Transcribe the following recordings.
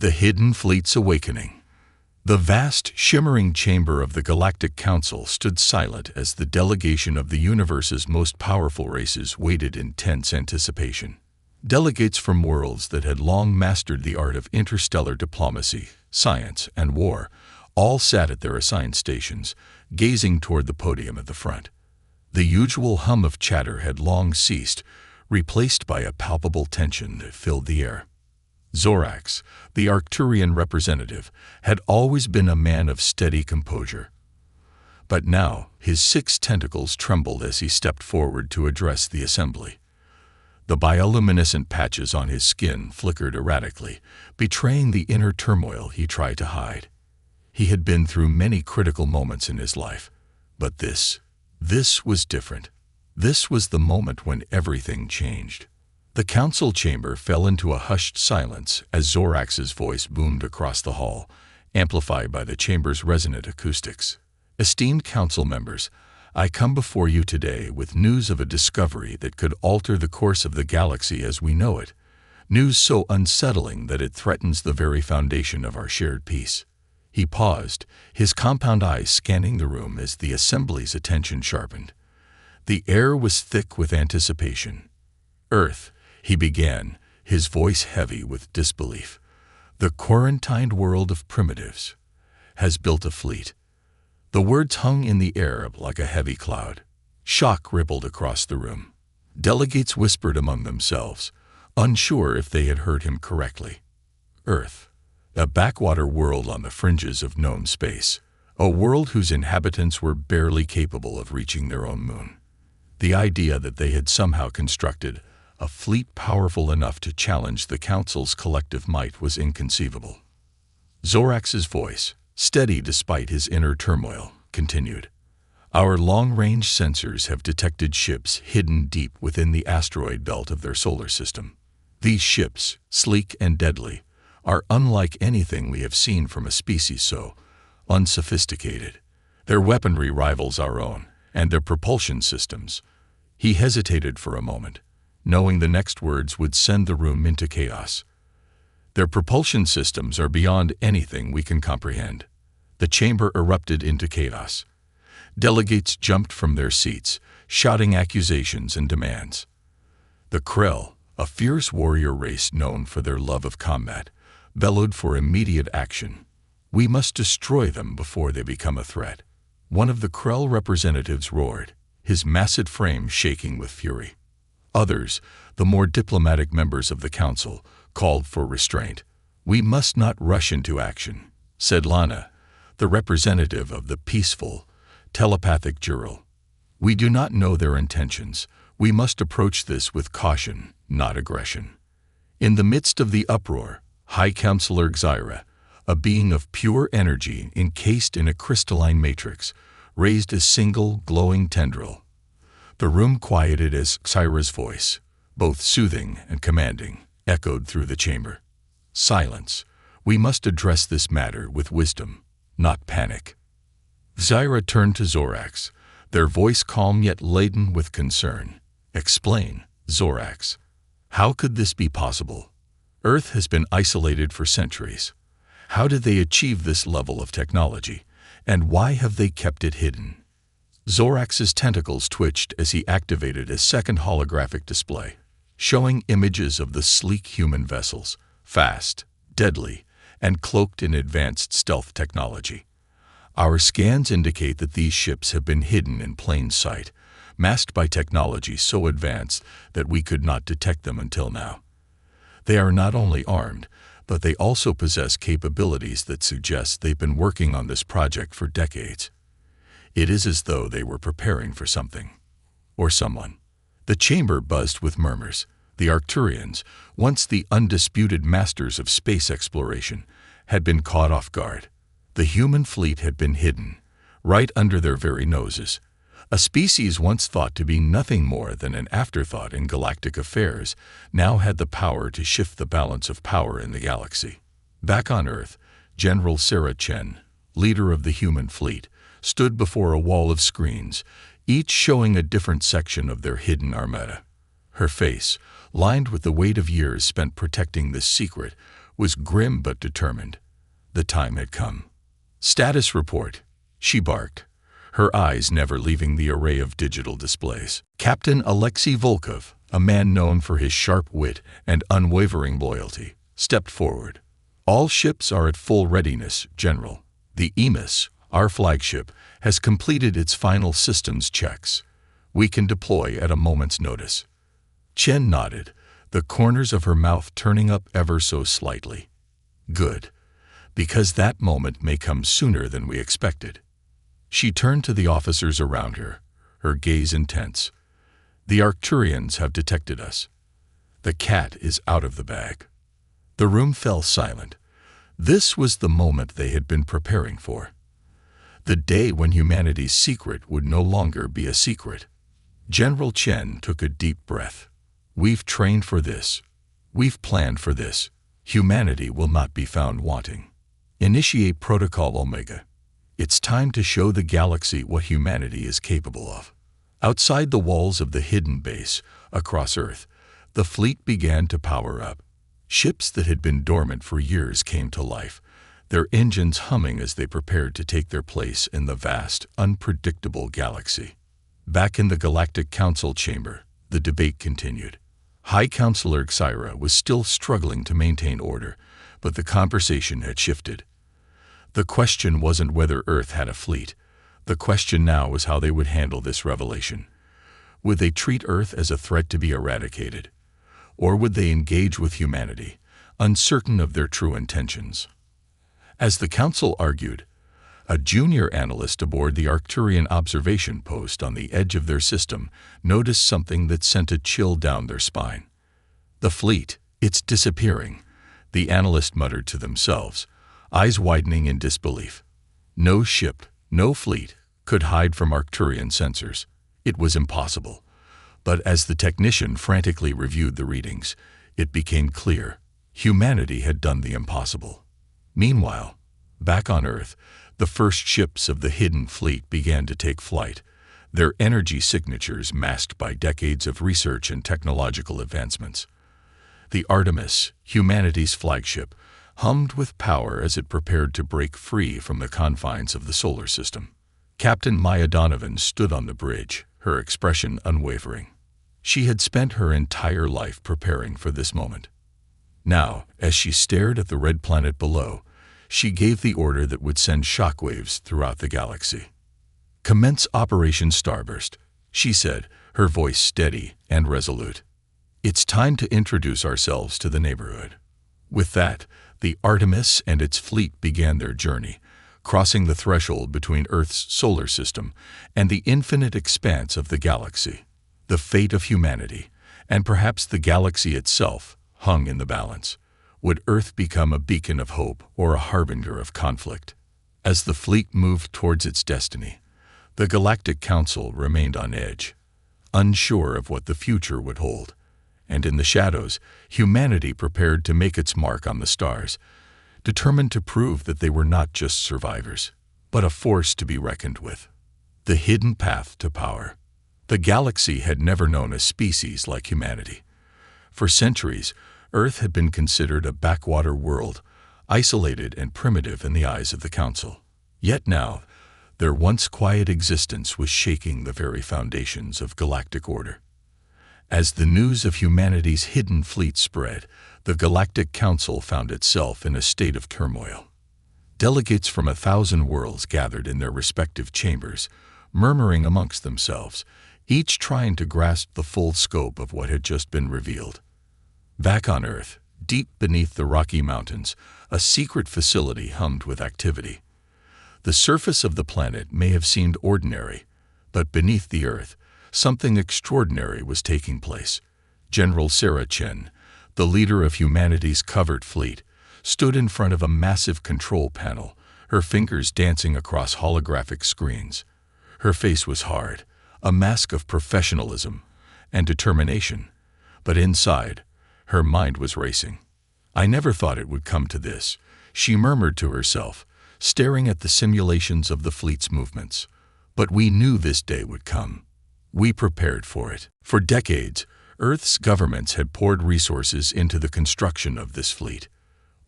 The Hidden Fleet's Awakening. The vast, shimmering chamber of the Galactic Council stood silent as the delegation of the universe's most powerful races waited in tense anticipation. Delegates from worlds that had long mastered the art of interstellar diplomacy, science, and war all sat at their assigned stations, gazing toward the podium at the front. The usual hum of chatter had long ceased, replaced by a palpable tension that filled the air. Zorax, the Arcturian representative, had always been a man of steady composure. But now his 6 tentacles trembled as he stepped forward to address the assembly. The bioluminescent patches on his skin flickered erratically, betraying the inner turmoil he tried to hide. He had been through many critical moments in his life, but this was different. This was the moment when everything changed. The council chamber fell into a hushed silence as Zorax's voice boomed across the hall, amplified by the chamber's resonant acoustics. Esteemed council members, I come before you today with news of a discovery that could alter the course of the galaxy as we know it, news so unsettling that it threatens the very foundation of our shared peace. He paused, his compound eyes scanning the room as the assembly's attention sharpened. The air was thick with anticipation. Earth, he began, his voice heavy with disbelief. The quarantined world of primitives has built a fleet. The words hung in the air like a heavy cloud. Shock rippled across the room. Delegates whispered among themselves, unsure if they had heard him correctly. Earth, a backwater world on the fringes of known space, a world whose inhabitants were barely capable of reaching their own moon. The idea that they had somehow constructed a fleet powerful enough to challenge the Council's collective might was inconceivable. Zorax's voice, steady despite his inner turmoil, continued. Our long-range sensors have detected ships hidden deep within the asteroid belt of their solar system. These ships, sleek and deadly, are unlike anything we have seen from a species so unsophisticated. Their weaponry rivals our own, and their propulsion systems. He hesitated for a moment, knowing the next words would send the room into chaos. Their propulsion systems are beyond anything we can comprehend. The chamber erupted into chaos. Delegates jumped from their seats, shouting accusations and demands. The Krell, a fierce warrior race known for their love of combat, bellowed for immediate action. We must destroy them before they become a threat. One of the Krell representatives roared, his massive frame shaking with fury. Others, the more diplomatic members of the council, called for restraint. We must not rush into action, said Lana, the representative of the peaceful, telepathic Jural. We do not know their intentions. We must approach this with caution, not aggression. In the midst of the uproar, High Counselor Xyra, a being of pure energy encased in a crystalline matrix, raised a single glowing tendril. The room quieted as Xyra's voice, both soothing and commanding, echoed through the chamber. Silence. We must address this matter with wisdom, not panic. Xyra turned to Zorax, their voice calm yet laden with concern. Explain, Zorax. How could this be possible? Earth has been isolated for centuries. How did they achieve this level of technology, and why have they kept it hidden? Zorax's tentacles twitched as he activated a second holographic display, showing images of the sleek human vessels, fast, deadly, and cloaked in advanced stealth technology. Our scans indicate that these ships have been hidden in plain sight, masked by technology so advanced that we could not detect them until now. They are not only armed, but they also possess capabilities that suggest they've been working on this project for decades. It is as though they were preparing for something, or someone. The chamber buzzed with murmurs. The Arcturians, once the undisputed masters of space exploration, had been caught off guard. The human fleet had been hidden, right under their very noses. A species once thought to be nothing more than an afterthought in galactic affairs now had the power to shift the balance of power in the galaxy. Back on Earth, General Sarah Chen, leader of the human fleet, stood before a wall of screens, each showing a different section of their hidden armada. Her face, lined with the weight of years spent protecting this secret, was grim but determined. The time had come. "Status report," she barked, her eyes never leaving the array of digital displays. Captain Alexei Volkov, a man known for his sharp wit and unwavering loyalty, stepped forward. "All ships are at full readiness, General. The Emis, our flagship, has completed its final systems checks. We can deploy at a moment's notice." Chen nodded, the corners of her mouth turning up ever so slightly. "Good, because that moment may come sooner than we expected." She turned to the officers around her, her gaze intense. "The Arcturians have detected us. The cat is out of the bag." The room fell silent. This was the moment they had been preparing for. The day when humanity's secret would no longer be a secret. General Chen took a deep breath. "We've trained for this. We've planned for this. Humanity will not be found wanting. Initiate Protocol Omega. It's time to show the galaxy what humanity is capable of." Outside the walls of the hidden base, across Earth, the fleet began to power up. Ships that had been dormant for years came to life, their engines humming as they prepared to take their place in the vast, unpredictable galaxy. Back in the Galactic Council chamber, the debate continued. High Counselor Xyra was still struggling to maintain order, but the conversation had shifted. The question wasn't whether Earth had a fleet. The question now was how they would handle this revelation. Would they treat Earth as a threat to be eradicated? Or would they engage with humanity, uncertain of their true intentions? As the Council argued, a junior analyst aboard the Arcturian observation post on the edge of their system noticed something that sent a chill down their spine. "The fleet, it's disappearing," the analyst muttered to themselves, eyes widening in disbelief. No ship, no fleet, could hide from Arcturian sensors. It was impossible. But as the technician frantically reviewed the readings, it became clear. Humanity had done the impossible. Meanwhile, back on Earth, the first ships of the hidden fleet began to take flight, their energy signatures masked by decades of research and technological advancements. The Artemis, humanity's flagship, hummed with power as it prepared to break free from the confines of the solar system. Captain Maya Donovan stood on the bridge, her expression unwavering. She had spent her entire life preparing for this moment. Now, as she stared at the red planet below, she gave the order that would send shockwaves throughout the galaxy. "Commence Operation Starburst," she said, her voice steady and resolute. "It's time to introduce ourselves to the neighborhood." With that, the Artemis and its fleet began their journey, crossing the threshold between Earth's solar system and the infinite expanse of the galaxy. The fate of humanity, and perhaps the galaxy itself, hung in the balance. Would Earth become a beacon of hope or a harbinger of conflict? As the fleet moved towards its destiny, the Galactic Council remained on edge, unsure of what the future would hold. And in the shadows, humanity prepared to make its mark on the stars, determined to prove that they were not just survivors, but a force to be reckoned with. The hidden path to power. The galaxy had never known a species like humanity. For centuries, Earth had been considered a backwater world, isolated and primitive in the eyes of the Council. Yet now, their once quiet existence was shaking the very foundations of galactic order. As the news of humanity's hidden fleet spread, the Galactic Council found itself in a state of turmoil. Delegates from 1,000 worlds gathered in their respective chambers, murmuring amongst themselves, each trying to grasp the full scope of what had just been revealed. Back on Earth, deep beneath the Rocky Mountains, a secret facility hummed with activity. The surface of the planet may have seemed ordinary, but beneath the Earth, something extraordinary was taking place. General Sarah Chen, the leader of humanity's covert fleet, stood in front of a massive control panel, her fingers dancing across holographic screens. Her face was hard, a mask of professionalism and determination, but inside, her mind was racing. "I never thought it would come to this," she murmured to herself, staring at the simulations of the fleet's movements. "But we knew this day would come. We prepared for it." For decades, Earth's governments had poured resources into the construction of this fleet.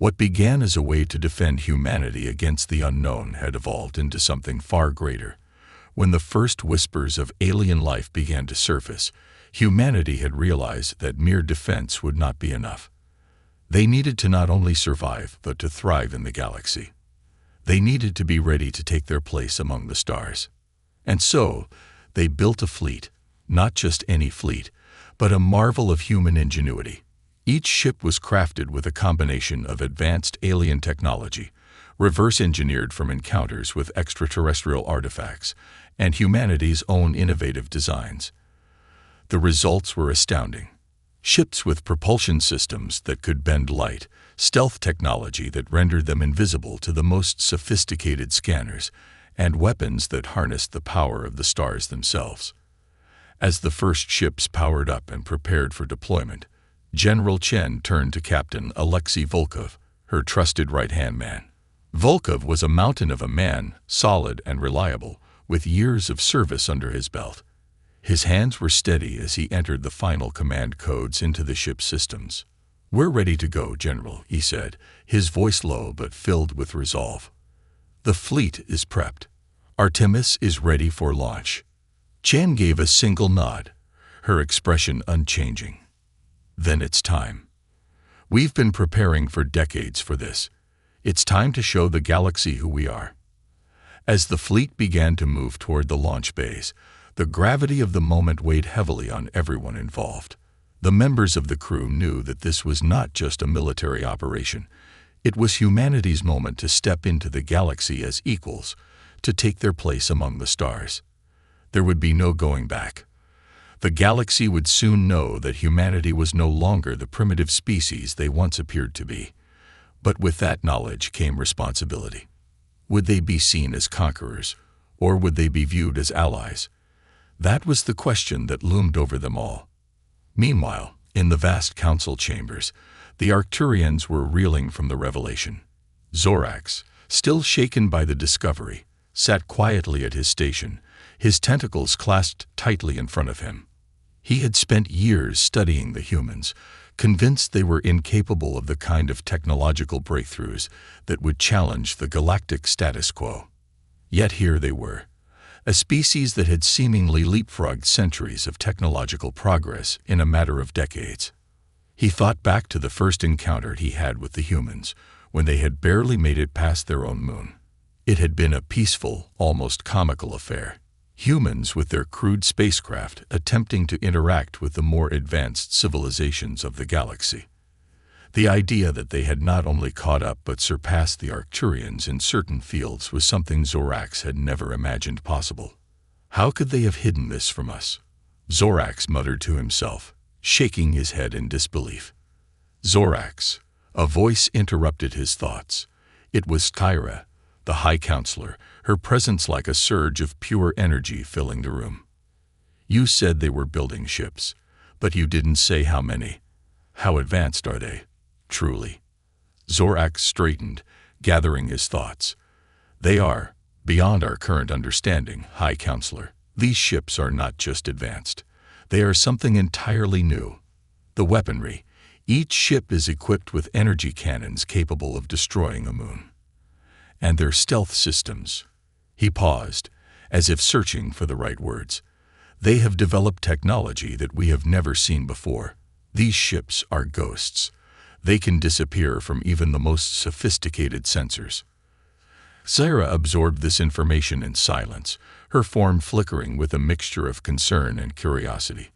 What began as a way to defend humanity against the unknown had evolved into something far greater. When the first whispers of alien life began to surface, humanity had realized that mere defense would not be enough. They needed to not only survive, but to thrive in the galaxy. They needed to be ready to take their place among the stars. And so, they built a fleet, not just any fleet, but a marvel of human ingenuity. Each ship was crafted with a combination of advanced alien technology, reverse-engineered from encounters with extraterrestrial artifacts, and humanity's own innovative designs. The results were astounding. Ships with propulsion systems that could bend light, stealth technology that rendered them invisible to the most sophisticated scanners, and weapons that harnessed the power of the stars themselves. As the first ships powered up and prepared for deployment, General Chen turned to Captain Alexei Volkov, her trusted right-hand man. Volkov was a mountain of a man, solid and reliable, with years of service under his belt. His hands were steady as he entered the final command codes into the ship's systems. "We're ready to go, General," he said, his voice low but filled with resolve. "The fleet is prepped. Artemis is ready for launch." Chen gave a single nod, her expression unchanging. "Then it's time. We've been preparing for decades for this. It's time to show the galaxy who we are." As the fleet began to move toward the launch bays, the gravity of the moment weighed heavily on everyone involved. The members of the crew knew that this was not just a military operation. It was humanity's moment to step into the galaxy as equals, to take their place among the stars. There would be no going back. The galaxy would soon know that humanity was no longer the primitive species they once appeared to be. But with that knowledge came responsibility. Would they be seen as conquerors, or would they be viewed as allies? That was the question that loomed over them all. Meanwhile, in the vast council chambers, the Arcturians were reeling from the revelation. Zorax, still shaken by the discovery, sat quietly at his station, his tentacles clasped tightly in front of him. He had spent years studying the humans, convinced they were incapable of the kind of technological breakthroughs that would challenge the galactic status quo. Yet here they were, a species that had seemingly leapfrogged centuries of technological progress in a matter of decades. He thought back to the first encounter he had with the humans, when they had barely made it past their own moon. It had been a peaceful, almost comical affair. Humans with their crude spacecraft attempting to interact with the more advanced civilizations of the galaxy. The idea that they had not only caught up but surpassed the Arcturians in certain fields was something Zorax had never imagined possible. "How could they have hidden this from us?" Zorax muttered to himself, shaking his head in disbelief. "Zorax," a voice interrupted his thoughts. It was Kyra, the High Counselor, her presence like a surge of pure energy filling the room. "You said they were building ships, but you didn't say how many. How advanced are they, truly?" Zorax straightened, gathering his thoughts. "They are beyond our current understanding, High Counselor. These ships are not just advanced. They are something entirely new. The weaponry. Each ship is equipped with energy cannons capable of destroying a moon. And their stealth systems." He paused, as if searching for the right words. "They have developed technology that we have never seen before. These ships are ghosts. They can disappear from even the most sophisticated sensors." Sarah absorbed this information in silence, her form flickering with a mixture of concern and curiosity.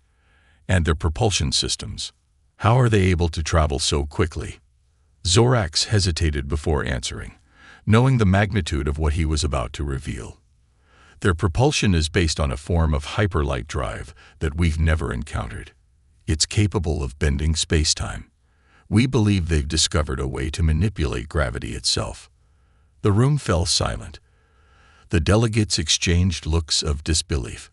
"And their propulsion systems. How are they able to travel so quickly?" Zorax hesitated before answering, knowing the magnitude of what he was about to reveal. "Their propulsion is based on a form of hyperlight drive that we've never encountered. It's capable of bending space-time. We believe they've discovered a way to manipulate gravity itself." The room fell silent. The delegates exchanged looks of disbelief.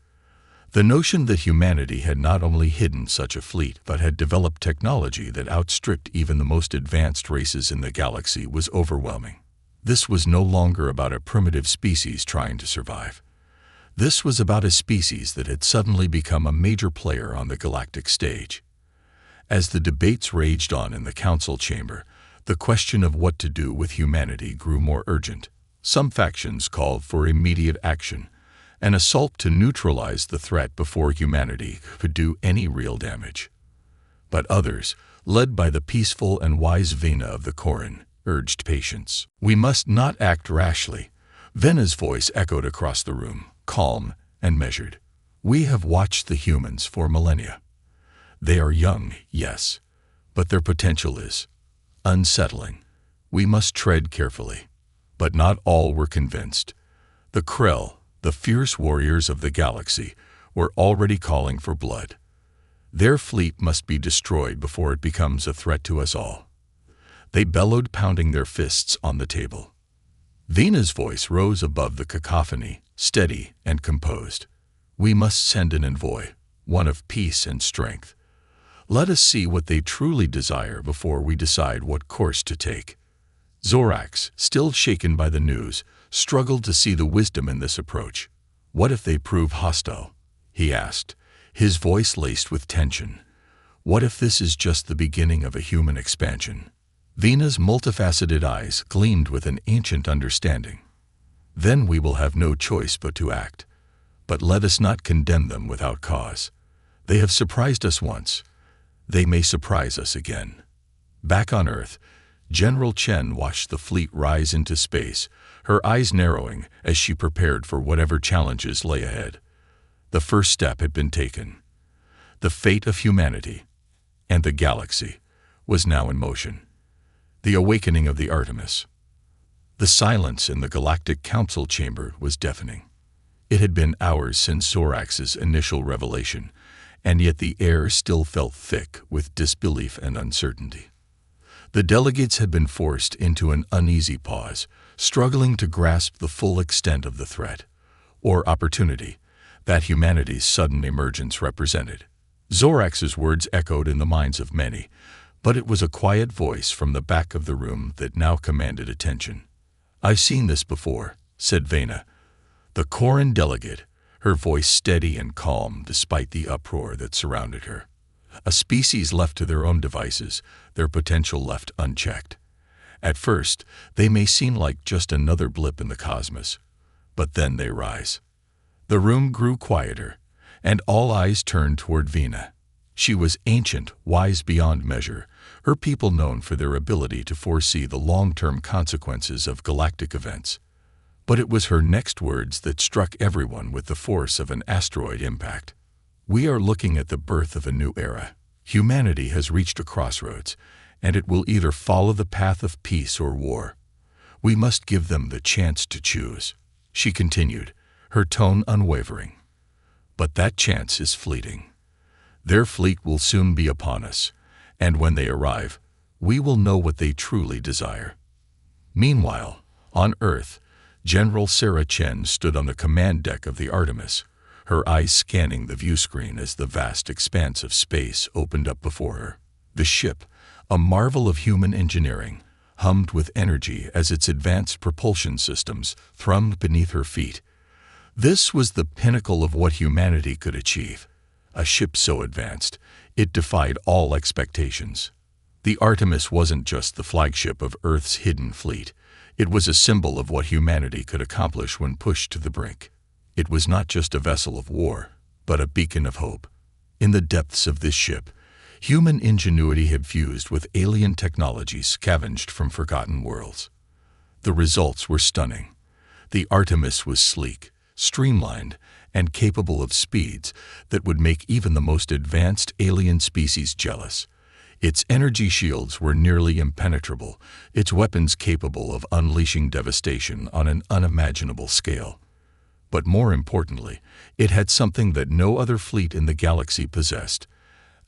The notion that humanity had not only hidden such a fleet but had developed technology that outstripped even the most advanced races in the galaxy was overwhelming. This was no longer about a primitive species trying to survive. This was about a species that had suddenly become a major player on the galactic stage. As the debates raged on in the council chamber, The question of what to do with humanity grew more urgent. Some factions called for immediate action, an assault to neutralize the threat before humanity could do any real damage. But others, led by the peaceful and wise Vena of the Koran, urged patience. "We must not act rashly." Vena's voice echoed across the room, calm and measured. "We have watched the humans for millennia. They are young, yes, but their potential is unsettling. We must tread carefully." But not all were convinced. The Krell, the fierce warriors of the galaxy, were already calling for blood. Their fleet must be destroyed before it becomes a threat to us all. They bellowed, pounding their fists on the table. Vena's voice rose above the cacophony, steady and composed. "We must send an envoy, one of peace and strength. Let us see what they truly desire before we decide what course to take." Zorax, still shaken by the news, struggled to see the wisdom in this approach. "What if they prove hostile?" he asked, his voice laced with tension. "What if this is just the beginning of a human expansion?" Vena's multifaceted eyes gleamed with an ancient understanding. "Then we will have no choice but to act. But let us not condemn them without cause. They have surprised us once. They may surprise us again." Back on Earth, General Chen watched the fleet rise into space, her eyes narrowing as she prepared for whatever challenges lay ahead. The first step had been taken. The fate of humanity and the galaxy was now in motion. The awakening of the Artemis. The silence in the Galactic Council chamber was deafening. It had been hours since Zorax's initial revelation, and yet the air still felt thick with disbelief and uncertainty. The delegates had been forced into an uneasy pause, struggling to grasp the full extent of the threat, or opportunity, that humanity's sudden emergence represented. Zorax's words echoed in the minds of many, but it was a quiet voice from the back of the room that now commanded attention. "I've seen this before," said Vena, the Koran delegate, her voice steady and calm despite the uproar that surrounded her. "A species left to their own devices, their potential left unchecked. At first, they may seem like just another blip in the cosmos, but then they rise." The room grew quieter, and all eyes turned toward Vena. She was ancient, wise beyond measure, her people known for their ability to foresee the long-term consequences of galactic events. But it was her next words that struck everyone with the force of an asteroid impact. "We are looking at the birth of a new era. Humanity has reached a crossroads, and it will either follow the path of peace or war. We must give them the chance to choose," she continued, her tone unwavering. "But that chance is fleeting. Their fleet will soon be upon us, and when they arrive, we will know what they truly desire." Meanwhile, on Earth, General Sarah Chen stood on the command deck of the Artemis, her eyes scanning the viewscreen as the vast expanse of space opened up before her. The ship, a marvel of human engineering, hummed with energy as its advanced propulsion systems thrummed beneath her feet. This was the pinnacle of what humanity could achieve. A ship so advanced, it defied all expectations. The Artemis wasn't just the flagship of Earth's hidden fleet. It was a symbol of what humanity could accomplish when pushed to the brink. It was not just a vessel of war, but a beacon of hope. In the depths of this ship, human ingenuity had fused with alien technologies scavenged from forgotten worlds. The results were stunning. The Artemis was sleek, streamlined, and capable of speeds that would make even the most advanced alien species jealous. Its energy shields were nearly impenetrable, its weapons capable of unleashing devastation on an unimaginable scale. But more importantly, it had something that no other fleet in the galaxy possessed: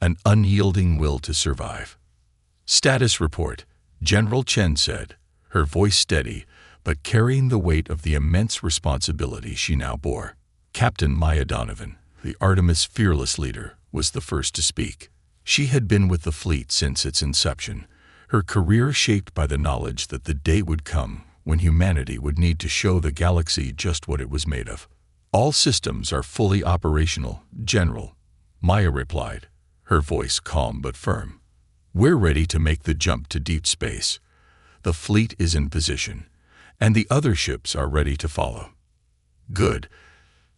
an unyielding will to survive. "Status report," General Chen said, her voice steady, but carrying the weight of the immense responsibility she now bore. Captain Maya Donovan, the Artemis' fearless leader, was the first to speak. She had been with the fleet since its inception, her career shaped by the knowledge that the day would come when humanity would need to show the galaxy just what it was made of. "All systems are fully operational, General," Maya replied, her voice calm but firm. "We're ready to make the jump to deep space. The fleet is in position, and the other ships are ready to follow. Good,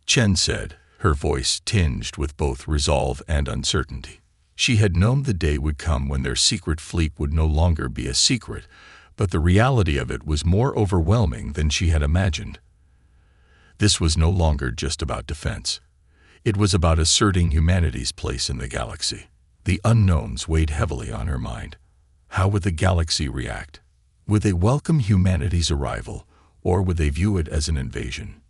Chen said, her voice tinged with both resolve and uncertainty. She had known the day would come when their secret fleet would no longer be a secret, but the reality of it was more overwhelming than she had imagined. This was no longer just about defense. It was about asserting humanity's place in the galaxy. The unknowns weighed heavily on her mind. How would the galaxy react? Would they welcome humanity's arrival, or would they view it as an invasion?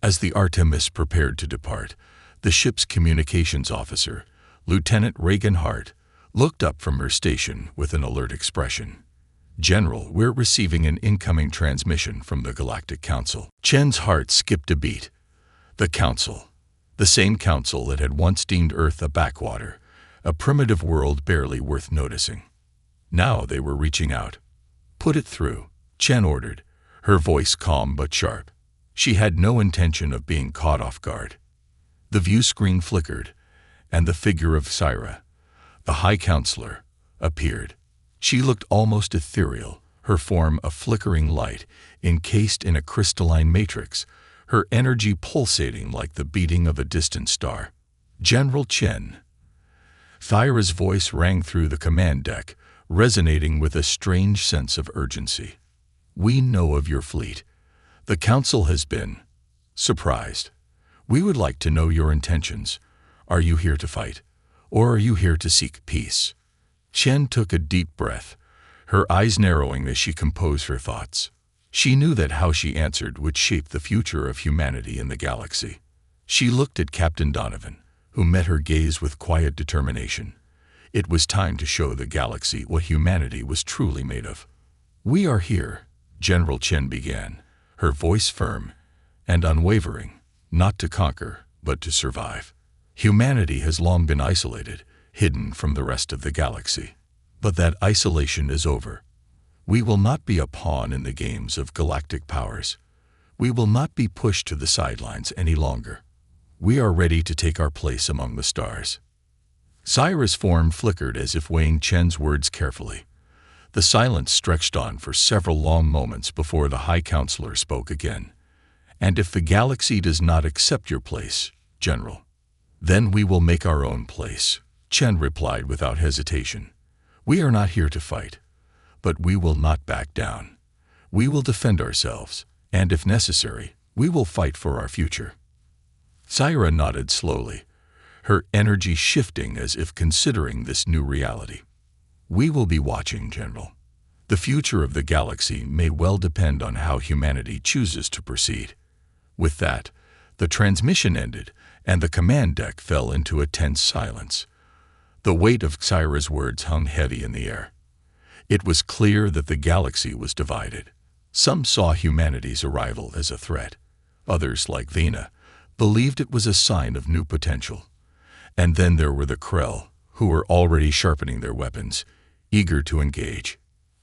As the Artemis prepared to depart, the ship's communications officer, Lieutenant Reagan Hart, looked up from her station with an alert expression. "General, we're receiving an incoming transmission from the Galactic Council." Chen's heart skipped a beat. The Council. The same council that had once deemed Earth a backwater, a primitive world barely worth noticing. Now they were reaching out. "Put it through," Chen ordered, her voice calm but sharp. She had no intention of being caught off guard. The view screen flickered, and the figure of Syra, the High Counselor, appeared. She looked almost ethereal, her form a flickering light, encased in a crystalline matrix, her energy pulsating like the beating of a distant star. "General Chen." Thyra's voice rang through the command deck, resonating with a strange sense of urgency. "We know of your fleet. The Council has been surprised. We would like to know your intentions. Are you here to fight, or are you here to seek peace?" Chen took a deep breath, her eyes narrowing as she composed her thoughts. She knew that how she answered would shape the future of humanity in the galaxy. She looked at Captain Donovan, who met her gaze with quiet determination. It was time to show the galaxy what humanity was truly made of. "We are here," General Chen began, her voice firm and unwavering, "not to conquer, but to survive. Humanity has long been isolated, hidden from the rest of the galaxy. But that isolation is over. We will not be a pawn in the games of galactic powers. We will not be pushed to the sidelines any longer. We are ready to take our place among the stars." Syra's form flickered as if weighing Chen's words carefully. The silence stretched on for several long moments before the High Counselor spoke again. "And if the galaxy does not accept your place, General, then we will make our own place," Chen replied without hesitation. "We are not here to fight, but we will not back down. We will defend ourselves, and if necessary, we will fight for our future." Syra nodded slowly, her energy shifting as if considering this new reality. "We will be watching, General. The future of the galaxy may well depend on how humanity chooses to proceed." With that, the transmission ended, and the command deck fell into a tense silence. The weight of Syra's words hung heavy in the air. It was clear that the galaxy was divided. Some saw humanity's arrival as a threat. Others, like Vina, believed it was a sign of new potential. And then there were the Krell, who were already sharpening their weapons, eager to engage.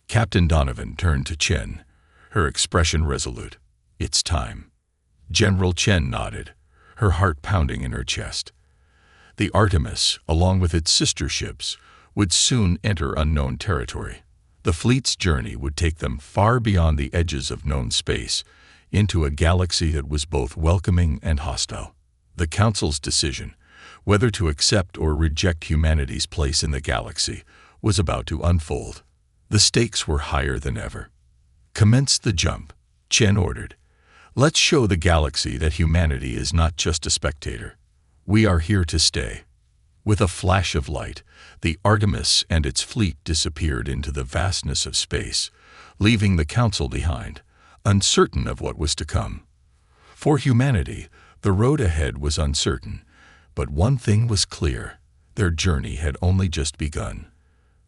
Captain Donovan turned to Chen, her expression resolute. "It's time." General Chen nodded, her heart pounding in her chest. The Artemis, along with its sister ships, would soon enter unknown territory. The fleet's journey would take them far beyond the edges of known space, into a galaxy that was both welcoming and hostile. The Council's decision, whether to accept or reject humanity's place in the galaxy, was about to unfold. The stakes were higher than ever. "Commence the jump," Chen ordered. "Let's show the galaxy that humanity is not just a spectator. We are here to stay." With a flash of light, the Artemis and its fleet disappeared into the vastness of space, leaving the Council behind, uncertain of what was to come. For humanity, the road ahead was uncertain, but one thing was clear: their journey had only just begun.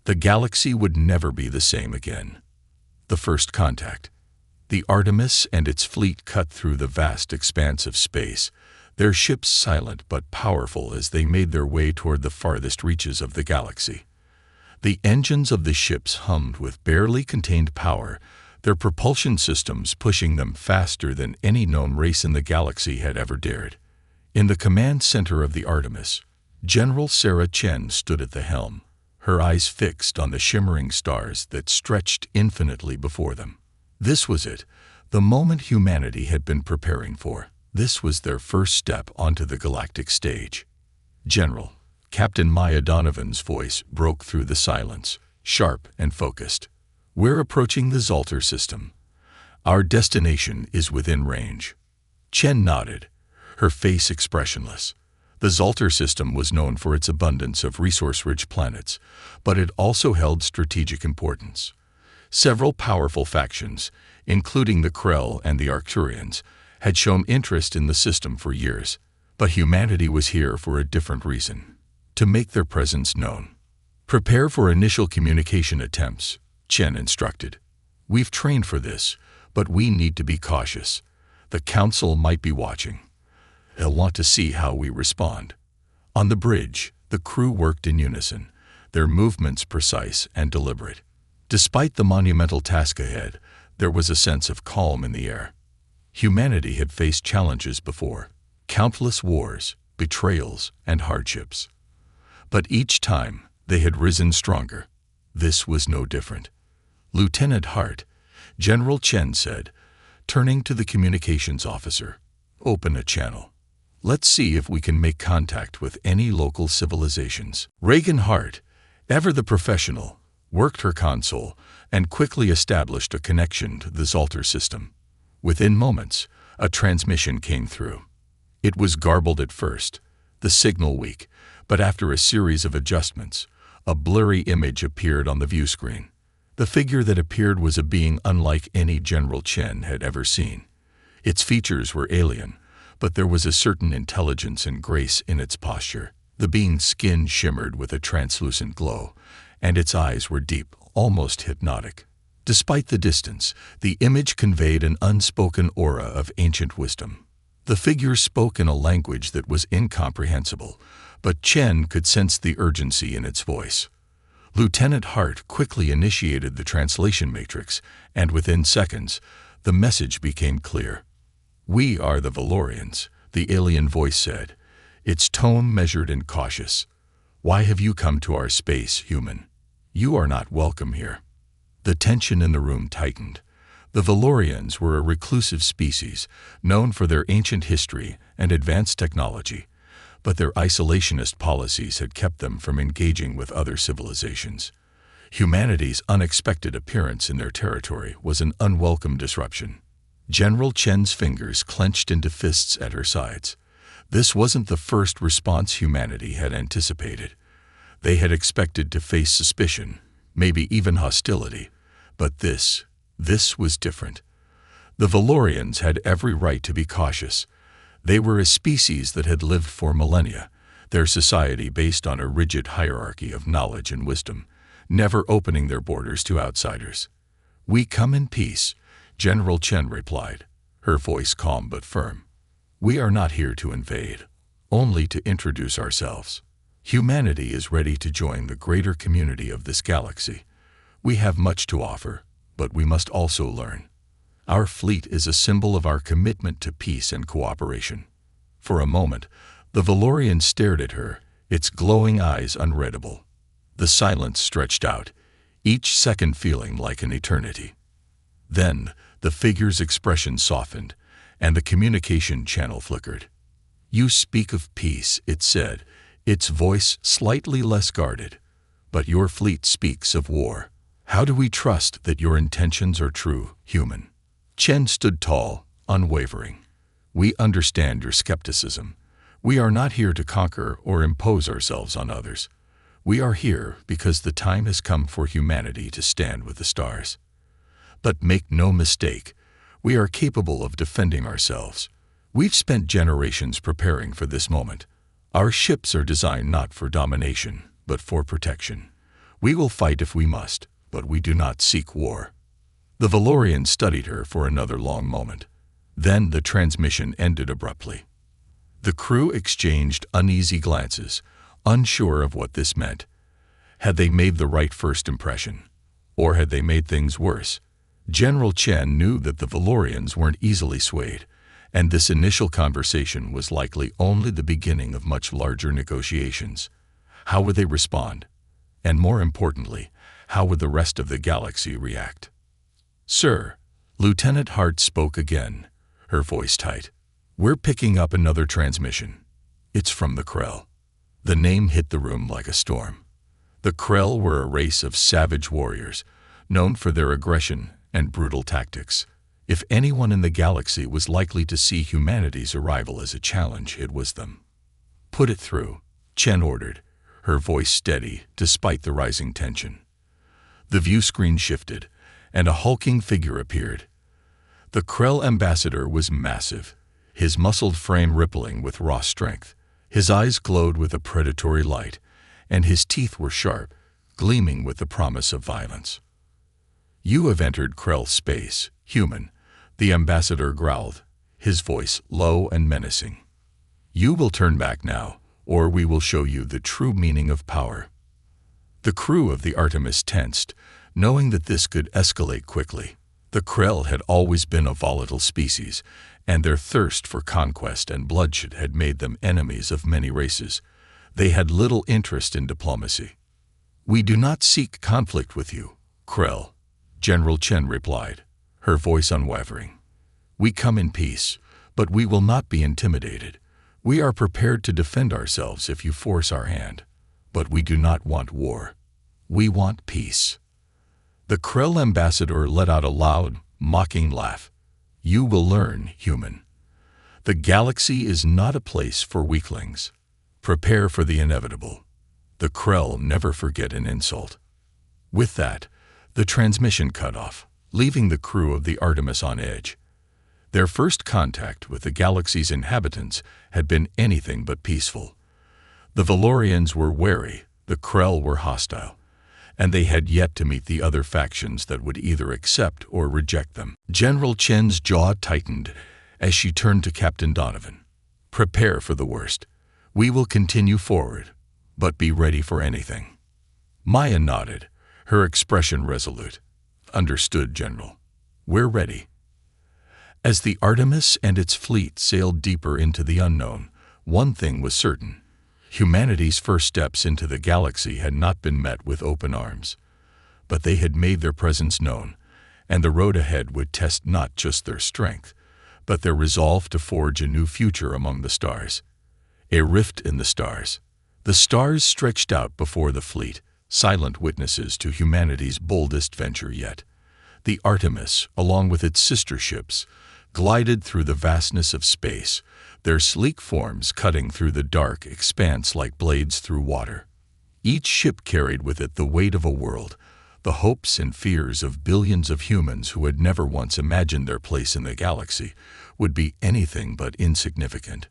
The galaxy would never be the same again. The first contact. The Artemis and its fleet cut through the vast expanse of space, their ships silent but powerful as they made their way toward the farthest reaches of the galaxy. The engines of the ships hummed with barely contained power, their propulsion systems pushing them faster than any known race in the galaxy had ever dared. In the command center of the Artemis, General Sarah Chen stood at the helm, her eyes fixed on the shimmering stars that stretched infinitely before them. This was it, the moment humanity had been preparing for. This was their first step onto the galactic stage. "General," Captain Maya Donovan's voice broke through the silence, sharp and focused. "We're approaching the Zaltar system. Our destination is within range." Chen nodded, her face expressionless. The Zaltar system was known for its abundance of resource-rich planets, but it also held strategic importance. Several powerful factions, including the Krell and the Arcturians, had shown interest in the system for years, but humanity was here for a different reason: to make their presence known. "Prepare for initial communication attempts," Chen instructed. "We've trained for this, but we need to be cautious. The Council might be watching. They'll want to see how we respond." On the bridge, the crew worked in unison, their movements precise and deliberate. Despite the monumental task ahead, there was a sense of calm in the air. Humanity had faced challenges before, countless wars, betrayals, and hardships. But each time, they had risen stronger. This was no different. "Lieutenant Hart," General Chen said, turning to the communications officer, "open a channel. Let's see if we can make contact with any local civilizations." Reagan Hart, ever the professional, worked her console and quickly established a connection to the Zaltar system. Within moments, a transmission came through. It was garbled at first, the signal weak, but after a series of adjustments, a blurry image appeared on the view screen. The figure that appeared was a being unlike any General Chen had ever seen. Its features were alien, but there was a certain intelligence and grace in its posture. The being's skin shimmered with a translucent glow, and its eyes were deep, almost hypnotic. Despite the distance, the image conveyed an unspoken aura of ancient wisdom. The figure spoke in a language that was incomprehensible, but Chen could sense the urgency in its voice. Lieutenant Hart quickly initiated the translation matrix, and within seconds, the message became clear. "We are the Valorians," the alien voice said, its tone measured and cautious. "Why have you come to our space, human? You are not welcome here." The tension in the room tightened. The Valorians were a reclusive species, known for their ancient history and advanced technology, but their isolationist policies had kept them from engaging with other civilizations. Humanity's unexpected appearance in their territory was an unwelcome disruption. General Chen's fingers clenched into fists at her sides. This wasn't the first response humanity had anticipated. They had expected to face suspicion, maybe even hostility, but this was different. The Valorians had every right to be cautious. They were a species that had lived for millennia, their society based on a rigid hierarchy of knowledge and wisdom, never opening their borders to outsiders. "We come in peace," General Chen replied, her voice calm but firm. "We are not here to invade, only to introduce ourselves. Humanity is ready to join the greater community of this galaxy. We have much to offer, but we must also learn. Our fleet is a symbol of our commitment to peace and cooperation." For a moment, the Valorian stared at her, its glowing eyes unreadable. The silence stretched out, each second feeling like an eternity. Then, the figure's expression softened, and the communication channel flickered. "You speak of peace," it said, its voice slightly less guarded. "But your fleet speaks of war. How do we trust that your intentions are true, human?" Chen stood tall, unwavering. "We understand your skepticism. We are not here to conquer or impose ourselves on others. We are here because the time has come for humanity to stand with the stars. But make no mistake, we are capable of defending ourselves. We've spent generations preparing for this moment. Our ships are designed not for domination, but for protection. We will fight if we must, but we do not seek war." The Valorian studied her for another long moment. Then the transmission ended abruptly. The crew exchanged uneasy glances, unsure of what this meant. Had they made the right first impression? Or had they made things worse? General Chen knew that the Valorians weren't easily swayed, and this initial conversation was likely only the beginning of much larger negotiations. How would they respond? And more importantly, how would the rest of the galaxy react? "Sir," Lieutenant Hart spoke again, her voice tight. "We're picking up another transmission. It's from the Krell." The name hit the room like a storm. The Krell were a race of savage warriors, known for their aggression and brutal tactics. If anyone in the galaxy was likely to see humanity's arrival as a challenge, it was them. "Put it through," Chen ordered, her voice steady despite the rising tension. The view screen shifted, and a hulking figure appeared. The Krell ambassador was massive, his muscled frame rippling with raw strength. His eyes glowed with a predatory light, and his teeth were sharp, gleaming with the promise of violence. "You have entered Krell space, human," the ambassador growled, his voice low and menacing. "You will turn back now, or we will show you the true meaning of power." The crew of the Artemis tensed, knowing that this could escalate quickly. The Krell had always been a volatile species, and their thirst for conquest and bloodshed had made them enemies of many races. They had little interest in diplomacy. "We do not seek conflict with you, Krell," General Chen replied, her voice unwavering. "We come in peace, but we will not be intimidated. We are prepared to defend ourselves if you force our hand. But we do not want war. We want peace." The Krell ambassador let out a loud, mocking laugh. "You will learn, human. The galaxy is not a place for weaklings. Prepare for the inevitable. The Krell never forget an insult." With that, the transmission cut off, leaving the crew of the Artemis on edge. Their first contact with the galaxy's inhabitants had been anything but peaceful. The Valorians were wary, the Krell were hostile, and they had yet to meet the other factions that would either accept or reject them. General Chen's jaw tightened as she turned to Captain Donovan. "Prepare for the worst. We will continue forward, but be ready for anything." Maya nodded, her expression resolute. "Understood, General. We're ready." As the Artemis and its fleet sailed deeper into the unknown, one thing was certain. Humanity's first steps into the galaxy had not been met with open arms. But they had made their presence known, and the road ahead would test not just their strength, but their resolve to forge a new future among the stars. A rift in the stars. The stars stretched out before the fleet, silent witnesses to humanity's boldest venture yet. The Artemis, along with its sister ships, glided through the vastness of space, their sleek forms cutting through the dark expanse like blades through water. Each ship carried with it the weight of a world, the hopes and fears of billions of humans who had never once imagined their place in the galaxy would be anything but insignificant.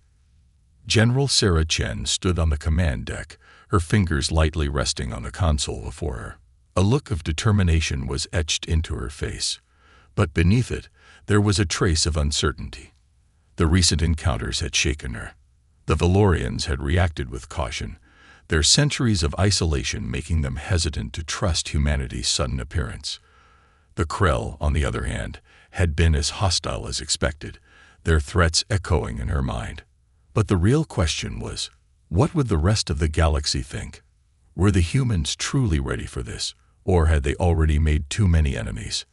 General Sarah Chen stood on the command deck, her fingers lightly resting on the console before her. A look of determination was etched into her face, but beneath it there was a trace of uncertainty. The recent encounters had shaken her. The Valorians had reacted with caution, their centuries of isolation making them hesitant to trust humanity's sudden appearance. The Krell, on the other hand, had been as hostile as expected, their threats echoing in her mind. But the real question was, what would the rest of the galaxy think? Were the humans truly ready for this, or had they already made too many enemies?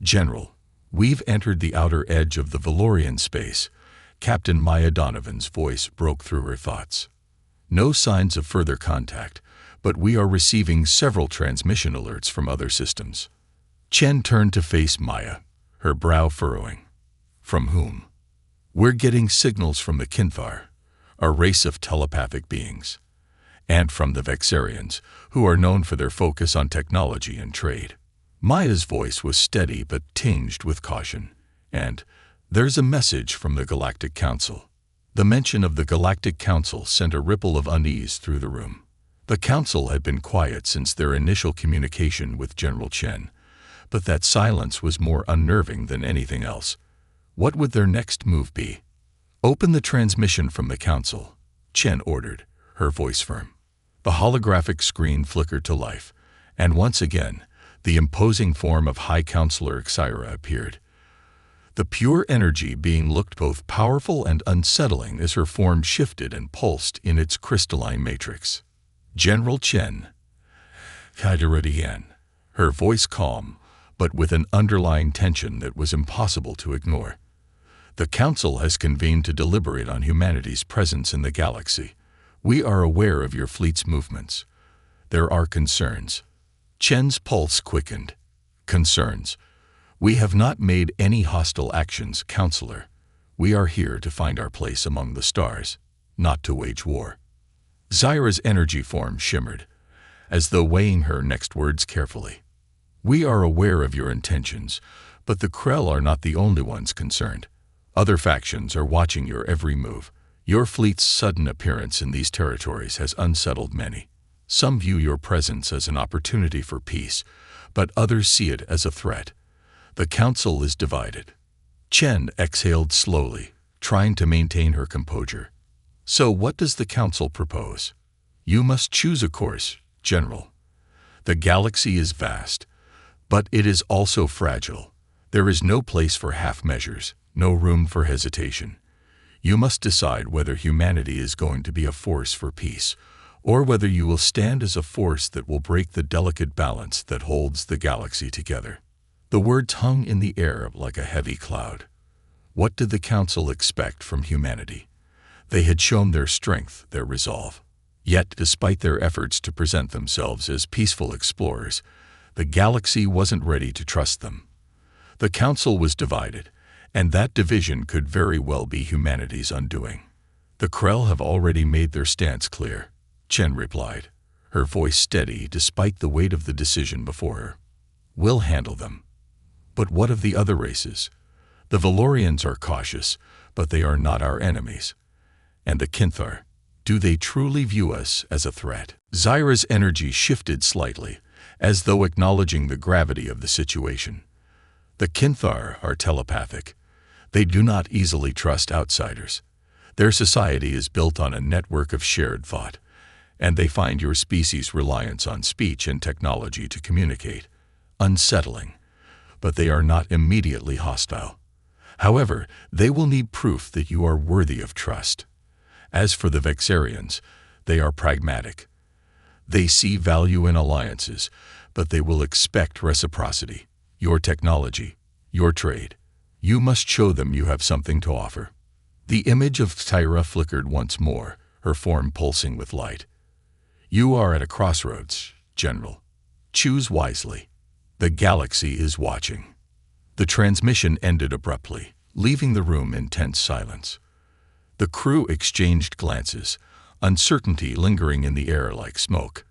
"General, we've entered the outer edge of the Valorian space." Captain Maya Donovan's voice broke through her thoughts. "No signs of further contact, but we are receiving several transmission alerts from other systems." Chen turned to face Maya, her brow furrowing. "From whom?" "We're getting signals from the Kinthar, a race of telepathic beings, and from the Vexarians, who are known for their focus on technology and trade." Maya's voice was steady but tinged with caution. "And there's a message from the Galactic Council." The mention of the Galactic Council sent a ripple of unease through the room. The Council had been quiet since their initial communication with General Chen, but that silence was more unnerving than anything else. What would their next move be? "Open the transmission from the Council," Chen ordered, her voice firm. The holographic screen flickered to life, and once again, the imposing form of High Counselor Xyra appeared. The pure energy being looked both powerful and unsettling as her form shifted and pulsed in its crystalline matrix. "General Chen." Yen, her voice calm, but with an underlying tension that was impossible to ignore. The Council has convened to deliberate on humanity's presence in the galaxy. We are aware of your fleet's movements. There are concerns. Chen's pulse quickened. Concerns. We have not made any hostile actions, Counselor. We are here to find our place among the stars, not to wage war. Zyra's energy form shimmered, as though weighing her next words carefully. We are aware of your intentions, but the Krell are not the only ones concerned. Other factions are watching your every move. Your fleet's sudden appearance in these territories has unsettled many. Some view your presence as an opportunity for peace, but others see it as a threat. The Council is divided. Chen exhaled slowly, trying to maintain her composure. So what does the Council propose? You must choose a course, General. The galaxy is vast, but it is also fragile. There is no place for half measures, no room for hesitation. You must decide whether humanity is going to be a force for peace, or whether you will stand as a force that will break the delicate balance that holds the galaxy together. The words hung in the air like a heavy cloud. What did the Council expect from humanity? They had shown their strength, their resolve. Yet, despite their efforts to present themselves as peaceful explorers, the galaxy wasn't ready to trust them. The Council was divided, and that division could very well be humanity's undoing. The Krell have already made their stance clear, Chen replied, her voice steady despite the weight of the decision before her. We'll handle them. But what of the other races? The Valorians are cautious, but they are not our enemies. And the Kinthar, do they truly view us as a threat? Zyra's energy shifted slightly, as though acknowledging the gravity of the situation. The Kinthar are telepathic. They do not easily trust outsiders. Their society is built on a network of shared thought, and they find your species' reliance on speech and technology to communicate unsettling. But they are not immediately hostile. However, they will need proof that you are worthy of trust. As for the Vexarians, they are pragmatic. They see value in alliances, but they will expect reciprocity. Your technology, your trade. You must show them you have something to offer. The image of Tyra flickered once more, her form pulsing with light. You are at a crossroads, General. Choose wisely. The galaxy is watching. The transmission ended abruptly, leaving the room in tense silence. The crew exchanged glances, uncertainty lingering in the air like smoke.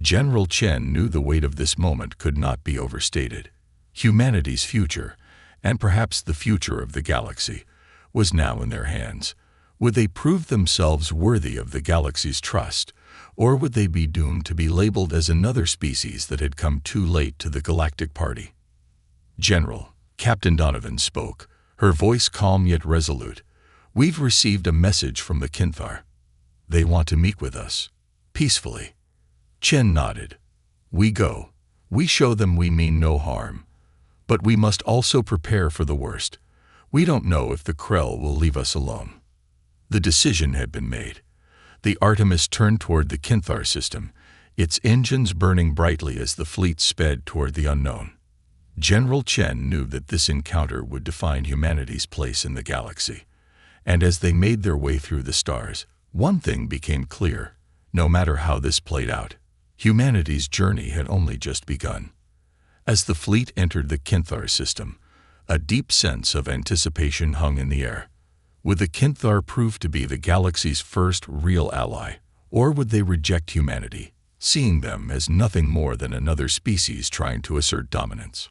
General Chen knew the weight of this moment could not be overstated. Humanity's future, and perhaps the future of the galaxy, was now in their hands. Would they prove themselves worthy of the galaxy's trust, or would they be doomed to be labeled as another species that had come too late to the galactic party? General, Captain Donovan spoke, her voice calm yet resolute. We've received a message from the Kinthar. They want to meet with us, peacefully. Chen nodded. We go. We show them we mean no harm. But we must also prepare for the worst. We don't know if the Krell will leave us alone. The decision had been made. The Artemis turned toward the Kinthar system, its engines burning brightly as the fleet sped toward the unknown. General Chen knew that this encounter would define humanity's place in the galaxy. And as they made their way through the stars, one thing became clear. No matter how this played out, humanity's journey had only just begun. As the fleet entered the Kinthar system, a deep sense of anticipation hung in the air. Would the Kinthar prove to be the galaxy's first real ally, or would they reject humanity, seeing them as nothing more than another species trying to assert dominance?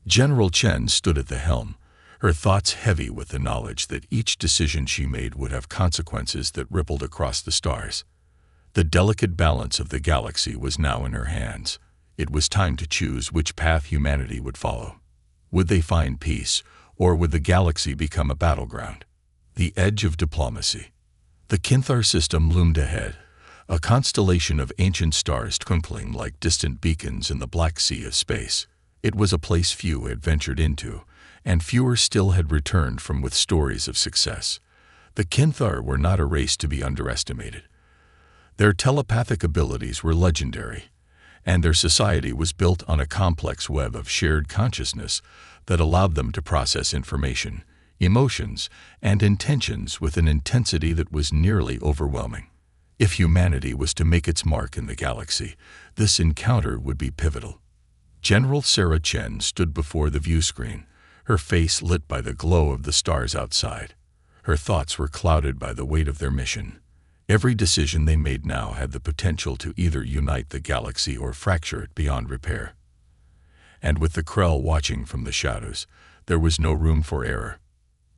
General Chen stood at the helm, her thoughts heavy with the knowledge that each decision she made would have consequences that rippled across the stars. The delicate balance of the galaxy was now in her hands. It was time to choose which path humanity would follow. Would they find peace, or would the galaxy become a battleground? The edge of diplomacy. The Kinthar system loomed ahead, a constellation of ancient stars twinkling like distant beacons in the black sea of space. It was a place few had ventured into, and fewer still had returned from with stories of success. The Kinthar were not a race to be underestimated. Their telepathic abilities were legendary, and their society was built on a complex web of shared consciousness that allowed them to process information, emotions, and intentions with an intensity that was nearly overwhelming. If humanity was to make its mark in the galaxy, this encounter would be pivotal. General Sarah Chen stood before the view screen, her face lit by the glow of the stars outside. Her thoughts were clouded by the weight of their mission. Every decision they made now had the potential to either unite the galaxy or fracture it beyond repair. And with the Krell watching from the shadows, there was no room for error.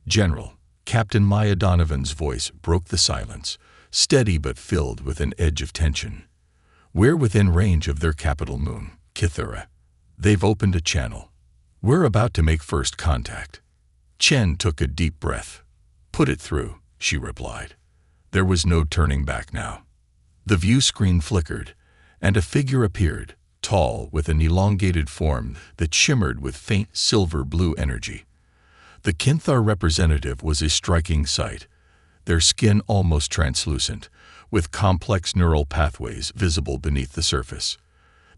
"General," Captain Maya Donovan's voice broke the silence, steady but filled with an edge of tension. "We're within range of their capital moon, Kithura. They've opened a channel. We're about to make first contact." Chen took a deep breath. "Put it through," she replied. There was no turning back now. The view screen flickered, and a figure appeared, tall, with an elongated form that shimmered with faint silver-blue energy. The Kinthar representative was a striking sight, their skin almost translucent, with complex neural pathways visible beneath the surface.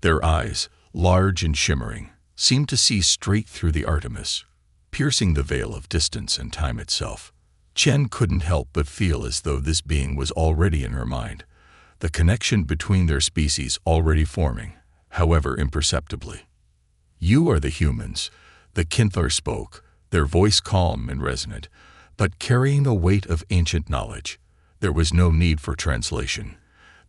Their eyes, large and shimmering, seemed to see straight through the Artemis, piercing the veil of distance and time itself. Chen couldn't help but feel as though this being was already in her mind, the connection between their species already forming, however imperceptibly. "You are the humans," the Kinthar spoke, their voice calm and resonant, but carrying the weight of ancient knowledge. There was no need for translation.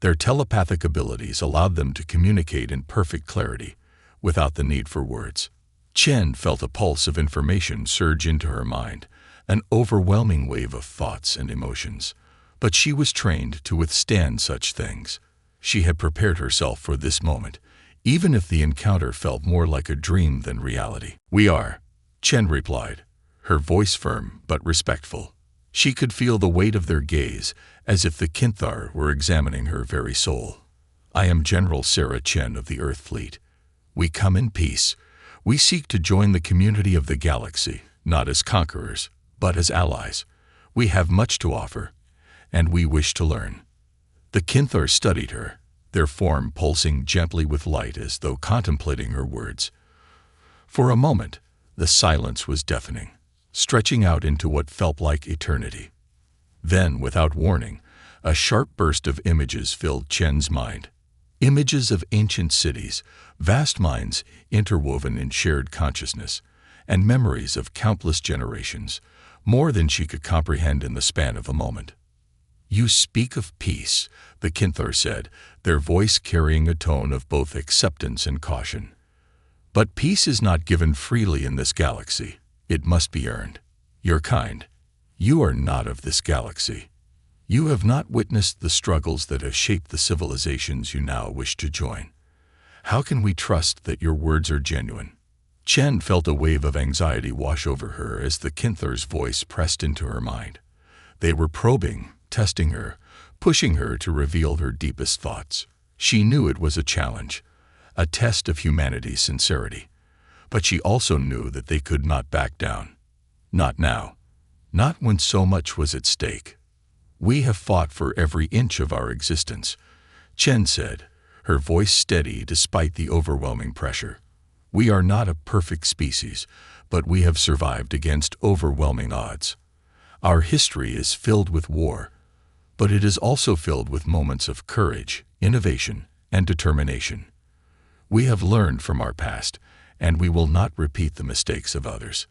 Their telepathic abilities allowed them to communicate in perfect clarity, without the need for words. Chen felt a pulse of information surge into her mind, an overwhelming wave of thoughts and emotions. But she was trained to withstand such things. She had prepared herself for this moment, even if the encounter felt more like a dream than reality. "We are," Chen replied, her voice firm but respectful. She could feel the weight of their gaze, as if the Kinthar were examining her very soul. "I am General Sarah Chen of the Earth Fleet. We come in peace. We seek to join the community of the galaxy, not as conquerors, but as allies. We have much to offer, and we wish to learn." The Kinthar studied her, their form pulsing gently with light as though contemplating her words. For a moment, the silence was deafening, stretching out into what felt like eternity. Then, without warning, a sharp burst of images filled Chen's mind. Images of ancient cities, vast minds interwoven in shared consciousness, and memories of countless generations, more than she could comprehend in the span of a moment. "You speak of peace," the Kinthar said, their voice carrying a tone of both acceptance and caution. "But peace is not given freely in this galaxy. It must be earned. Your kind, you are not of this galaxy. You have not witnessed the struggles that have shaped the civilizations you now wish to join. How can we trust that your words are genuine?" Chen felt a wave of anxiety wash over her as the Kinthar's voice pressed into her mind. They were probing, testing her, pushing her to reveal her deepest thoughts. She knew it was a challenge, a test of humanity's sincerity. But she also knew that they could not back down. Not now. Not when so much was at stake. "We have fought for every inch of our existence," Chen said, her voice steady despite the overwhelming pressure. "We are not a perfect species, but we have survived against overwhelming odds. Our history is filled with war, but it is also filled with moments of courage, innovation, and determination. We have learned from our past, and we will not repeat the mistakes of others."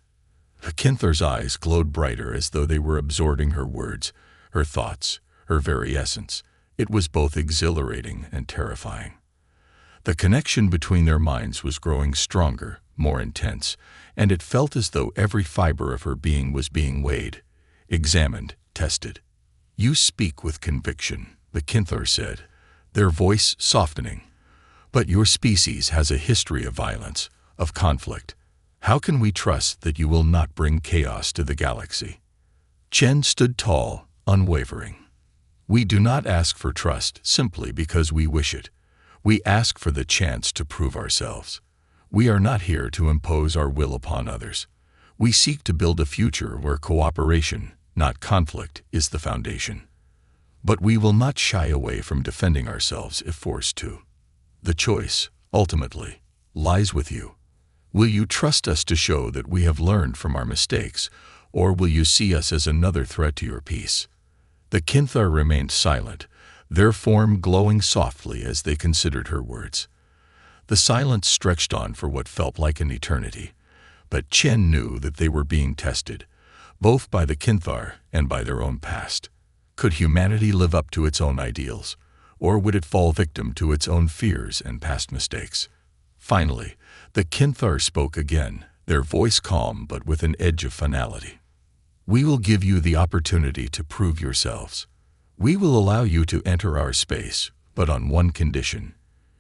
The Kinthar's eyes glowed brighter as though they were absorbing her words, her thoughts, her very essence. It was both exhilarating and terrifying. The connection between their minds was growing stronger, more intense, and it felt as though every fiber of her being was being weighed, examined, tested. "You speak with conviction," the Kinthar said, their voice softening. "But your species has a history of violence, of conflict. How can we trust that you will not bring chaos to the galaxy?" Chen stood tall, unwavering. "We do not ask for trust simply because we wish it. We ask for the chance to prove ourselves. We are not here to impose our will upon others. We seek to build a future where cooperation, not conflict, is the foundation. But we will not shy away from defending ourselves if forced to. The choice, ultimately, lies with you. Will you trust us to show that we have learned from our mistakes, or will you see us as another threat to your peace? The Kinthar remained silent, their form glowing softly as they considered her words. The silence stretched on for what felt like an eternity, but Chen knew that they were being tested, both by the Kinthar and by their own past. Could humanity live up to its own ideals, or would it fall victim to its own fears and past mistakes? Finally, the Kinthar spoke again, their voice calm but with an edge of finality. We will give you the opportunity to prove yourselves. We will allow you to enter our space, but on one condition.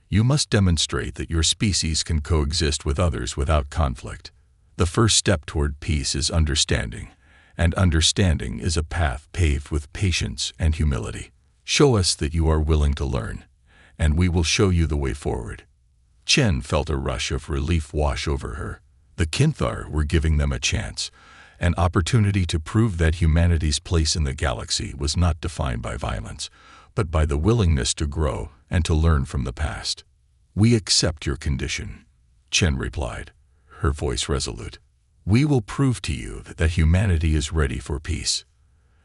You must demonstrate that your species can coexist with others without conflict. The first step toward peace is understanding, and understanding is a path paved with patience and humility. Show us that you are willing to learn, and we will show you the way forward. Chen felt a rush of relief wash over her. The Kinthar were giving them a chance, an opportunity to prove that humanity's place in the galaxy was not defined by violence, but by the willingness to grow and to learn from the past. We accept your condition, Chen replied, her voice resolute. We will prove to you that humanity is ready for peace.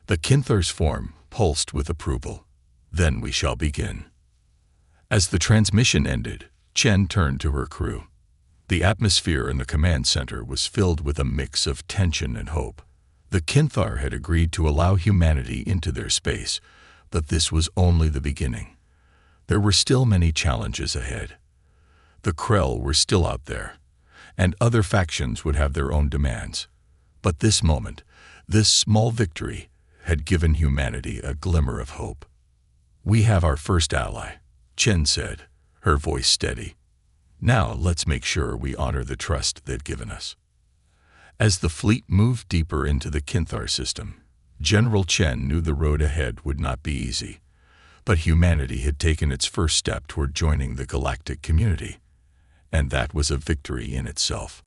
The Kinthar's form pulsed with approval. Then we shall begin. As the transmission ended, Chen turned to her crew. The atmosphere in the command center was filled with a mix of tension and hope. The Kinthar had agreed to allow humanity into their space, but this was only the beginning. There were still many challenges ahead. The Krell were still out there, and other factions would have their own demands. But this moment, this small victory, had given humanity a glimmer of hope. We have our first ally, Chen said, her voice steady. Now let's make sure we honor the trust they've given us. As the fleet moved deeper into the Kinthar system, General Chen knew the road ahead would not be easy. But humanity had taken its first step toward joining the galactic community, and that was a victory in itself.